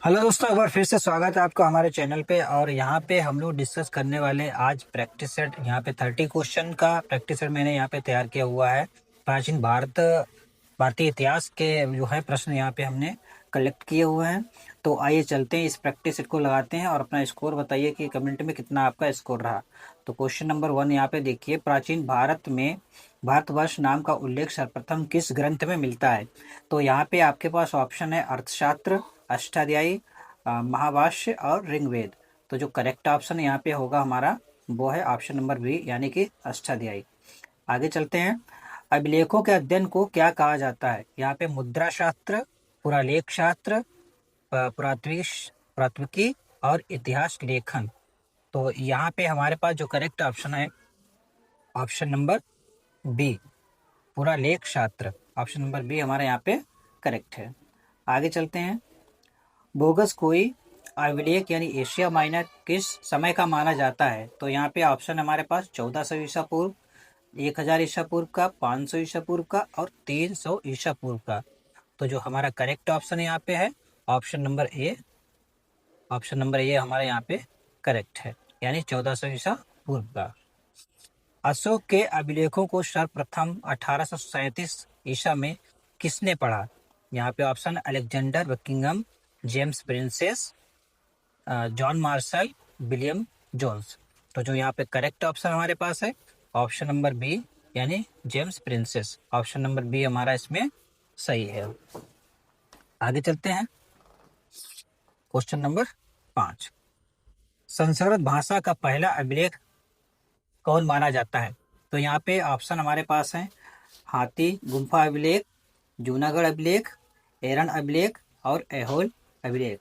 Hello दोस्तों, एक बार फिर से स्वागत है आपका हमारे चैनल पे। और यहाँ पे हम लोग डिस्कस करने वाले आज प्रैक्टिस सेट। यहाँ पे 30 क्वेश्चन का प्रैक्टिस सेट मैंने यहाँ पे तैयार किया हुआ है। प्राचीन भारतीय इतिहास के जो है प्रश्न यहाँ पे हमने कलेक्ट किए हुए हैं। तो आइए चलते हैं, इस प्रैक्टिस सेट को लगाते हैं और अपना स्कोर बताइए कि कमेंट में कितना आपका स्कोर रहा। तो क्वेश्चन नंबर 1 यहाँ पे देखिए, प्राचीन भारत में भारतवर्ष नाम का उल्लेख सर्वप्रथम किस ग्रंथ में मिलता है? तो यहाँ पे आपके पास ऑप्शन है अर्थशास्त्र, अष्टाध्यायी, महाभाष्य और ऋग्वेद। तो जो करेक्ट ऑप्शन यहाँ पे होगा हमारा वो है ऑप्शन नंबर बी, यानी कि अष्टाध्यायी। आगे चलते हैं। अभिलेखों के अध्ययन को क्या कहा जाता है? यहाँ पे मुद्रा शास्त्र, पुरालेख शास्त्र, पुरातत्विकी और इतिहास लेखन। तो यहाँ पे हमारे पास जो करेक्ट ऑप्शन है ऑप्शन नंबर बी, पुरालेख शास्त्र। ऑप्शन नंबर बी हमारे यहाँ पे करेक्ट है। आगे चलते हैं। बोगस कोई अभिलेख यानी एशिया माइनर किस समय का माना जाता है? तो यहाँ पे ऑप्शन हमारे पास 1400 ईसा पूर्व, 1000 ईसा पूर्व का, 500 ईसा पूर्व का और 300 ईसा पूर्व का। तो जो हमारा करेक्ट ऑप्शन यहाँ पे है option number A. Option number A हमारे यहाँ पे करेक्ट है, यानी 1400 ईसा पूर्व का। अशोक के अभिलेखों को सर्वप्रथम 1837 ईसा में किसने पढ़ा? यहाँ पे option Alexander Buckingham, James Princes, John Marshall, William Jones. तो जो यहाँ पे करेक्ट ऑप्शन हमारे पास है ऑप्शन नंबर बी, यानी James Princes. Option number B हमारा इसमें सही है। आगे चलते हैं। क्वेश्चन नंबर 5, संस्कृत भाषा का पहला अभिलेख कौन माना जाता है? तो यहाँ पे ऑप्शन हमारे पास है हाथी गुम्फा अभिलेख, जूनागढ़ अभिलेख, एरन अभिलेख और ऐहोल अभिलेख।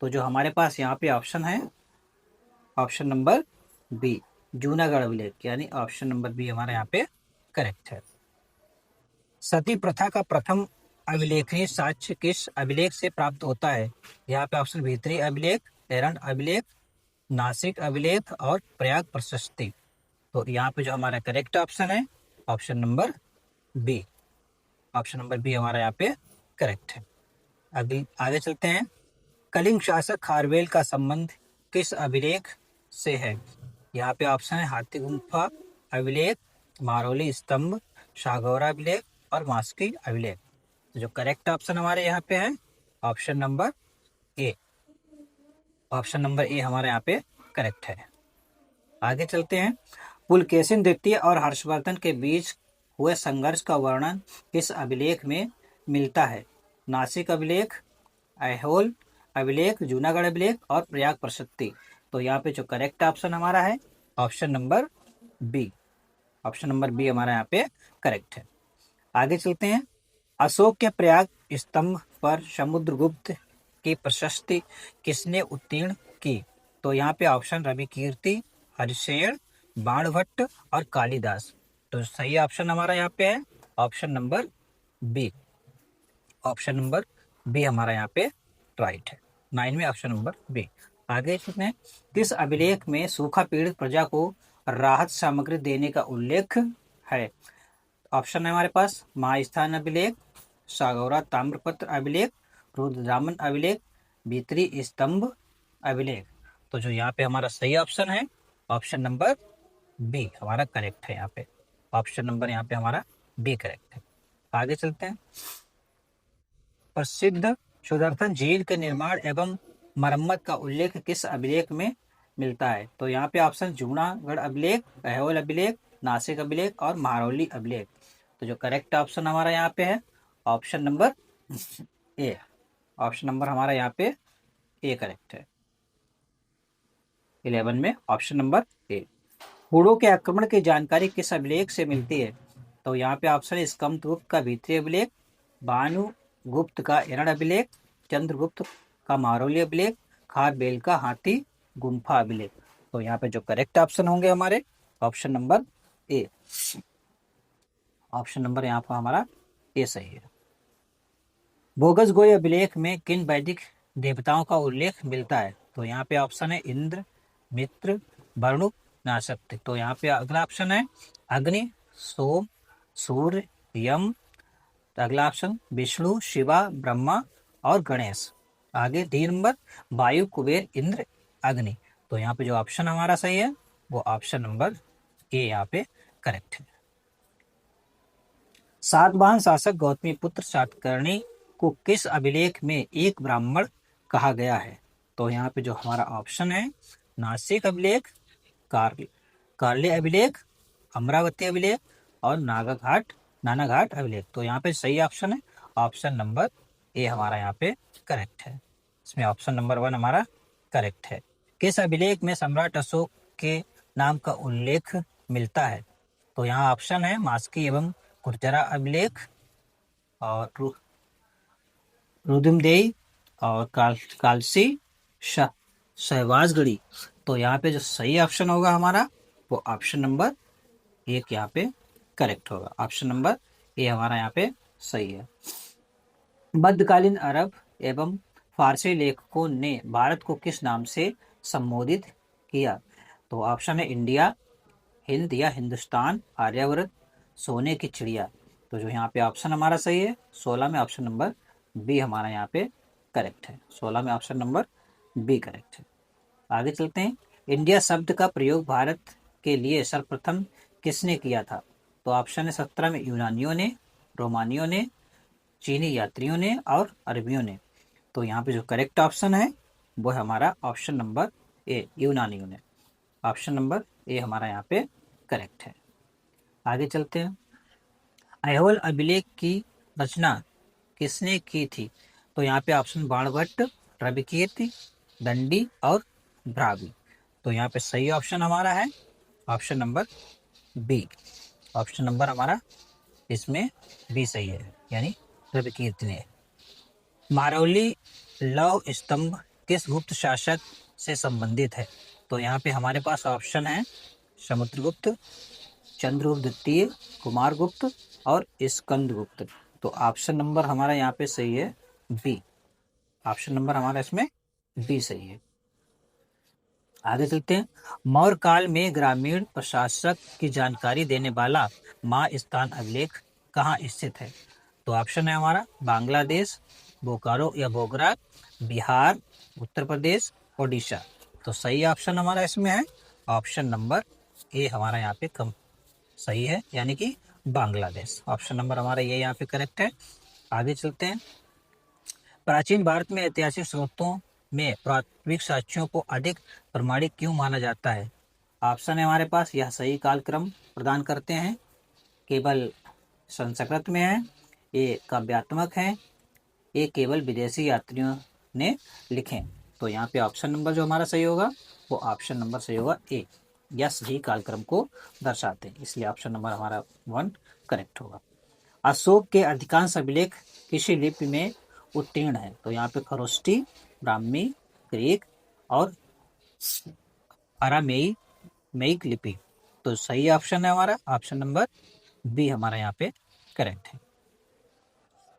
तो जो हमारे पास यहाँ पे ऑप्शन है ऑप्शन नंबर बी, जूनागढ़ अभिलेख, यानी ऑप्शन नंबर बी हमारे यहाँ पे करेक्ट है। सती प्रथा का प्रथम अभिलेखनीय साक्ष्य किस अभिलेख से प्राप्त होता है? यहाँ पे ऑप्शन भीतरी अभिलेख, एरन अभिलेख, नासिक अभिलेख और प्रयाग प्रशस्ति। तो यहाँ पे जो हमारा करेक्ट ऑप्शन है option number B. Option number B हमारा यहाँ पे करेक्ट है। आगे चलते हैं। कलिंग शासक खारवेल का संबंध किस अभिलेख से है? यहाँ पे ऑप्शन है हाथी गुम्फा अभिलेख, मारोली स्तंभ, शागौरा अभिलेख और मास्की अभिलेख। तो जो करेक्ट ऑप्शन हमारे यहाँ पे है option number A. Option number A हमारे यहाँ पे करेक्ट है। आगे चलते हैं। पुलकेशिन द्वितीय और हर्षवर्धन के बीच हुए संघर्ष का वर्णन किस अभिलेख में मिलता है? नासिक अभिलेख, ऐहोल अभिलेख, जूनागढ़ अभिलेख और प्रयाग प्रशस्ति। तो यहाँ पे जो करेक्ट ऑप्शन हमारा है option number B. Option number B हमारा यहाँ पे करेक्ट है। आगे चलते हैं। अशोक के प्रयाग स्तंभ पर समुद्रगुप्त की प्रशस्ति किसने उत्तीर्ण की? तो यहाँ पे ऑप्शन रवि कीर्ति, हरिशेन, बाणभट्ट और कालिदास। तो सही ऑप्शन हमारा यहाँ पे है option number B. Option number B हमारा यहाँ पे राइट है। 9 में ऑप्शन नंबर बी। आगे चलते हैं। किस अभिलेख में सूखा पीड़ित प्रजा को राहत सामग्री देने का उल्लेख है? ऑप्शन है हमारे पास महास्थान अभिलेख, सागौरा ताम्रपत्र अभिलेख, रुद्रदामन अभिलेख, भीतरी स्तंभ अभिलेख। तो जो यहाँ पे हमारा सही ऑप्शन है ऑप्शन नंबर बी हमारा करेक्ट है। यहाँ पे ऑप्शन नंबर यहाँ पे हमारा बी करेक्ट है। आगे चलते हैं। प्रसिद्ध सुदर्शन झील के निर्माण एवं मरम्मत का उल्लेख किस अभिलेख में मिलता है? तो यहाँ पे ऑप्शन जूनागढ़ अभिलेख, ऐहोल अभिलेख, नासिक अभिलेख और महरौली अभिलेख। तो जो करेक्ट ऑप्शन हमारा यहाँ पे है option number A. Option number हमारा यहाँ पे ए करेक्ट है। 11 में ऑप्शन नंबर ए। हूणों के आक्रमण की जानकारी किस अभिलेख से मिलती है? तो यहाँ पे ऑप्शन है स्कंदगुप्त का भीतरी अभिलेख, भानुगुप्त का एरन अभिलेख, चंद्रगुप्त का महरौली अभिलेख, खारवेल का हाथी गुम्फा अभिलेख। तो यहाँ पे जो करेक्ट ऑप्शन होंगे हमारे option number A. Option number यहाँ पर हमारा ए सही है। बोगस गोई अभिलेख में किन वैदिक देवताओं का उल्लेख मिलता है? तो यहाँ पे ऑप्शन है इंद्र, मित्र, वरुण, नाशक्ति। तो यहाँ पे अगला ऑप्शन है अग्नि, सोम, सूर्य, यम। अगला ऑप्शन विष्णु, शिवा, ब्रह्मा और गणेश। आगे डी नंबर वायु, कुबेर, इंद्र, अग्नि। तो यहाँ पे जो ऑप्शन हमारा सही है वो ऑप्शन नंबर ए यहाँ पे करेक्ट है। सातवाहन शासक गौतमीपुत्र सातकर्णी को किस अभिलेख में एक ब्राह्मण कहा गया है? तो यहाँ पे जो हमारा ऑप्शन है नासिक अभिलेख, कार्ले अभिलेख, अमरावती अभिलेख और नानाघाट अभिलेख। तो यहाँ पे सही ऑप्शन है ऑप्शन नंबर ए हमारा यहाँ पे करेक्ट है। इसमें ऑप्शन नंबर 1 हमारा करेक्ट है। किस अभिलेख में सम्राट अशोक के नाम का उल्लेख मिलता है? तो यहाँ ऑप्शन है मास्की एवं गुर्जरा अभिलेख और रुद्रमदेही और कालसी सहवाजगढ़ी। तो यहाँ पे जो सही ऑप्शन होगा हमारा वो ऑप्शन नंबर 1 यहाँ पे करेक्ट होगा। ऑप्शन नंबर ए हमारा यहाँ पे सही है। मध्यकालीन अरब एवं फारसी लेखकों ने भारत को किस नाम से संबोधित किया? तो ऑप्शन है इंडिया, हिंद या हिंदुस्तान, आर्यावर्त, सोने की चिड़िया। तो जो यहाँ पे ऑप्शन हमारा सही है 16 में ऑप्शन नंबर बी हमारा यहाँ पे करेक्ट है। 16 में ऑप्शन नंबर बी करेक्ट है। आगे चलते हैं। इंडिया शब्द का प्रयोग भारत के लिए सर्वप्रथम किसने किया था? तो ऑप्शन है 17 में यूनानियों ने, रोमानियों ने, चीनी यात्रियों ने और अरबियों ने। तो यहाँ पे जो करेक्ट ऑप्शन है वो है हमारा ऑप्शन नंबर ए, यूनानियों ने। ऑप्शन नंबर ए हमारा यहाँ पे करेक्ट है। आगे चलते हैं। ऐहोल अभिलेख की रचना किसने की थी? तो यहाँ पे ऑप्शन बाणभट्ट, रविकीर्ति, दंडी और भ्रावी। तो यहाँ पे सही ऑप्शन हमारा है option number B. Option number हमारा इसमें बी सही है, यानी रविकीर्ति ने। मारौली लौह स्तंभ किस गुप्त शासक से संबंधित है? तो यहाँ पे हमारे पास ऑप्शन है समुद्रगुप्त, चंद्रगुप्त द्वितीय, कुमारगुप्त और स्कंदगुप्त। तो ऑप्शन नंबर हमारा यहाँ पे सही है बी। ऑप्शन नंबर हमारा इसमें बी सही है। आगे चलते हैं। मौर्य काल में ग्रामीण प्रशासक की जानकारी देने वाला माँ स्थान अभिलेख कहाँ स्थित है? तो ऑप्शन है हमारा बांग्लादेश, बोकारो या बोगरा, बिहार, उत्तर प्रदेश, ओडिशा। तो सही ऑप्शन हमारा इसमें है ऑप्शन नंबर ए हमारा यहाँ पे कम सही है, यानी कि बांग्लादेश। ऑप्शन नंबर हमारा ये यहाँ पे करेक्ट है। आगे चलते हैं। प्राचीन भारत में ऐतिहासिक स्रोतों में प्राथमिक साक्ष्यों को अधिक प्रमाणिक क्यों माना जाता है? ऑप्शन है हमारे पास यह सही कालक्रम प्रदान करते हैं, केवल संस्कृत में है, ये काव्यात्मक है, ये केवल विदेशी यात्रियों ने लिखे। तो यहाँ पे ऑप्शन नंबर जो हमारा सही होगा वो ऑप्शन नंबर सही होगा ए, या सही कालक्रम को दर्शाते हैं, इसलिए ऑप्शन नंबर हमारा 1 करेक्ट होगा। अशोक के अधिकांश अभिलेख किसी लिपि में उत्तीर्ण है? तो यहाँ पे खरोष्टी, ब्राह्मी, ग्रीक और अरामेइक लिपि। तो सही ऑप्शन है हमारा ऑप्शन नंबर बी हमारा यहाँ पे करेक्ट है।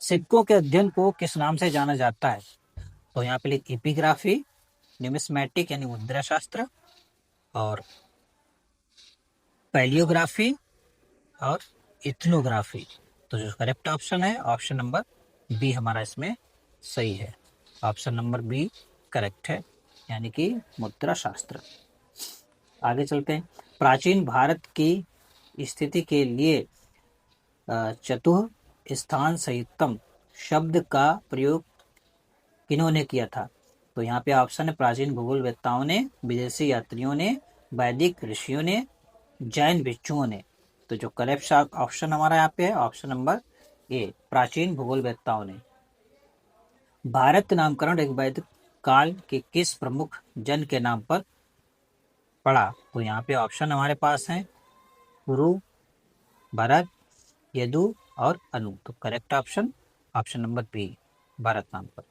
सिक्कों के अध्ययन को किस नाम से जाना जाता है? तो यहाँ पे लिख एपिग्राफी, न्यूमिस्मेटिक यानी मुद्रा शास्त्र और पैलियोग्राफी और इथनोग्राफी। तो जो करेक्ट ऑप्शन है ऑप्शन नंबर बी हमारा इसमें सही है। ऑप्शन नंबर बी करेक्ट है, यानी कि मुद्रा शास्त्र। आगे चलते हैं। प्राचीन भारत की स्थिति के लिए चतुः स्थान सहितम शब्द का प्रयोग किन्होंने किया था? तो यहाँ पे ऑप्शन है प्राचीन भूगोलवेत्ताओं ने, विदेशी यात्रियों ने, वैदिक ऋषियों ने, जैन भिक्षुओं ने। तो जो करेक्ट ऑप्शन हमारा यहाँ पे है ऑप्शन नंबर ए, प्राचीन भूगोलवेत्ताओं ने। भारत नामकरण एक वैदिक काल के किस प्रमुख जन के नाम पर पड़ा? तो यहाँ पे ऑप्शन हमारे पास है कुरु, भरत, यदु और अनु। तो correct option option number B, Bharat नाम पर।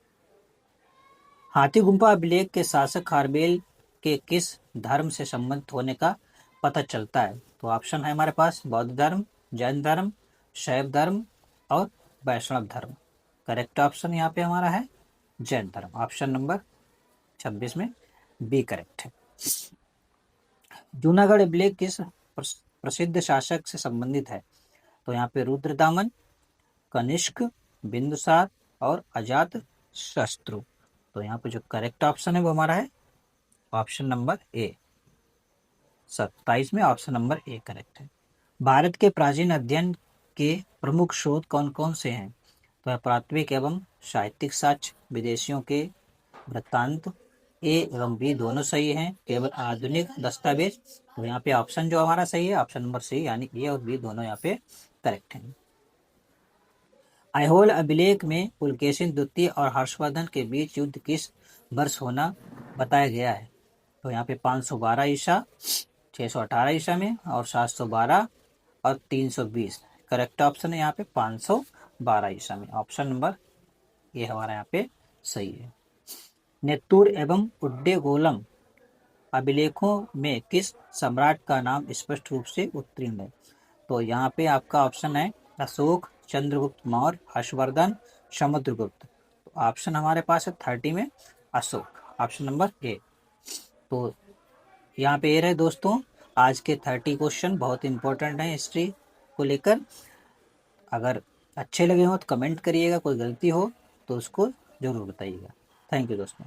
हाथी गुम्फा अभिलेख के शासक खारबेल के किस धर्म से संबंधित होने का पता चलता है? तो ऑप्शन है हमारे पास बौद्ध धर्म, जैन धर्म, शैव धर्म और वैष्णव धर्म। करेक्ट ऑप्शन यहाँ पे हमारा है जैन धर्म। ऑप्शन नंबर 26 में बी करेक्ट है। जूनागढ़ अभिलेख किस प्रसिद्ध शासक से संबंधित है? तो यहाँ पे रुद्रदामन, कनिष्क, बिंदुसार और अजात शत्रु। तो यहाँ पे जो करेक्ट ऑप्शन है वो हमारा है ऑप्शन नंबर ए। 27 में ऑप्शन नंबर ए करेक्ट है। भारत के प्राचीन अध्ययन के प्रमुख स्रोत कौन कौन से हैं? तो है प्राथमिक एवं साहित्यिक साक्ष्य, विदेशियों के वृत्तांत, ए एवं बी दोनों सही हैं, केवल आधुनिक दस्तावेज। तो यहाँ पे ऑप्शन जो हमारा सही है ऑप्शन नंबर सी, यानी ए और बी दोनों यहाँ पे करेक्ट हैं। ऐहोल अभिलेख में पुलकेशिन द्वितीय और हर्षवर्धन के बीच युद्ध किस वर्ष होना बताया गया है? तो यहाँ पे 512 ईसा, 618 ईसा में, और 712 और 320। करेक्ट ऑप्शन है यहाँ पे 512 ईसा में, ऑप्शन नंबर ये हमारा यहाँ पे सही है। नेत्तूर एवं उड्डेगोलम अभिलेखों में किस सम्राट का नाम स्पष्ट रूप से उत्तीर्ण है? तो यहाँ पे आपका ऑप्शन है अशोक, चंद्रगुप्त मौर्य, हर्षवर्धन, समुद्रगुप्त। तो ऑप्शन हमारे पास है 30 में अशोक, ऑप्शन नंबर ए। तो यहाँ पे ये रहे दोस्तों आज के 30 क्वेश्चन, बहुत इंपॉर्टेंट है हिस्ट्री को लेकर। अगर अच्छे लगे हो तो कमेंट करिएगा, कोई गलती हो तो उसको जरूर बताइएगा। थैंक यू दोस्तों।